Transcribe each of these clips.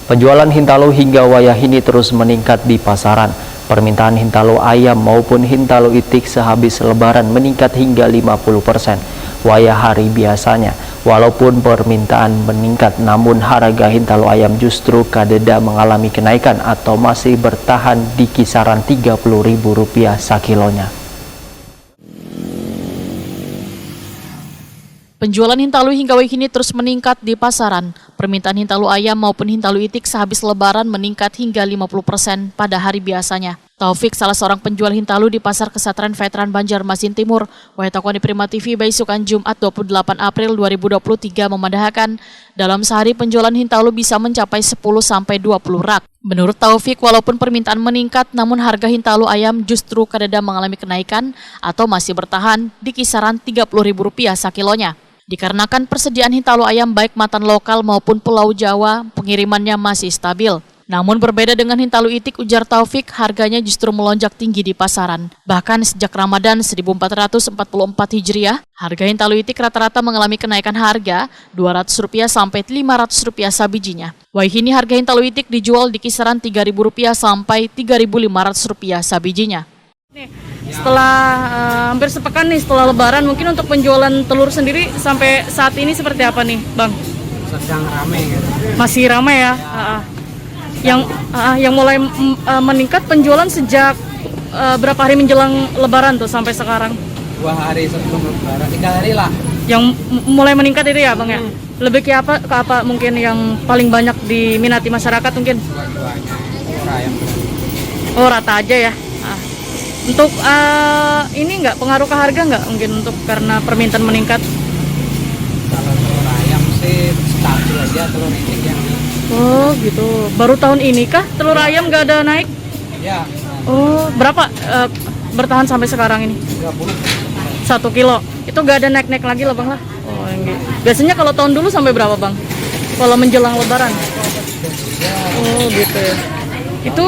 Penjualan Hintalu hingga wayah ini terus meningkat di pasaran. Permintaan Hintalu ayam maupun Hintalu itik sehabis lebaran meningkat hingga 50% wayah hari biasanya. Walaupun permintaan meningkat, namun harga Hintalu ayam justru kadeda mengalami kenaikan atau masih bertahan di kisaran Rp30.000 sakilonya. Penjualan Hintalu hingga wayah ini terus meningkat di pasaran. Permintaan Hintalu ayam maupun Hintalu itik sehabis lebaran meningkat hingga 50% pada hari biasanya. Taufik, salah seorang penjual Hintalu di Pasar Kesatria Veteran Banjarmasin Timur, Wahetakwani Prima TV Baisukan Jumat 28 April 2023 memandahkan dalam sehari penjualan Hintalu bisa mencapai 10-20 rak. Menurut Taufik, walaupun permintaan meningkat, namun harga Hintalu ayam justru kadada mengalami kenaikan atau masih bertahan di kisaran Rp30.000 sakilonya. Dikarenakan persediaan Hintalu ayam baik matan lokal maupun Pulau Jawa, pengirimannya masih stabil. Namun berbeda dengan Hintalu itik, ujar Taufik, harganya justru melonjak tinggi di pasaran. Bahkan sejak Ramadan 1444 Hijriah, harga Hintalu itik rata-rata mengalami kenaikan harga Rp200 sampai Rp500 sabijinya. Wayah ini harga Hintalu itik dijual di kisaran Rp3.000 sampai Rp3.500 sabijinya. Nih, setelah hampir sepekan nih setelah Lebaran, mungkin untuk penjualan telur sendiri sampai saat ini seperti apa nih, Bang? Sedang ramai gitu. Masih ramai ya. Yang mulai meningkat penjualan sejak berapa hari menjelang Lebaran tuh sampai sekarang? 2 hari sebelum Lebaran, 3 hari lah. Yang mulai meningkat itu ya, Bang ya? Lebih ke apa mungkin yang paling banyak diminati masyarakat mungkin? Dua-duanya murah ayam. Oh, rata aja ya. Untuk ini nggak pengaruh ke harga nggak mungkin untuk karena permintaan meningkat? Kalau telur ayam sih stabil aja, telur itik yang Oh gitu. Baru tahun ini kah telur ayam nggak ada naik? ya Oh, berapa bertahan sampai sekarang ini? 30. 1 kilo. Itu nggak ada naik-naik lagi lah, Bang lah. Oh, yang gitu. Biasanya kalau tahun dulu sampai berapa, Bang? Kalau menjelang Lebaran? Oh gitu ya. Itu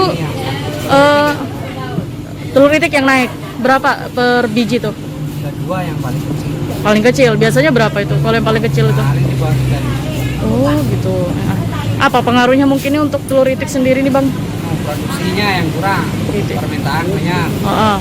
telur itik yang naik berapa per biji tuh? Ada 2 yang paling kecil. Paling kecil. Biasanya berapa itu? Kalau yang paling kecil itu? Paling di bawah 3.000. Oh gitu. Apa pengaruhnya mungkin untuk telur itik sendiri nih, Bang? Produksinya yang kurang, Itik. permintaan banyak. Oh.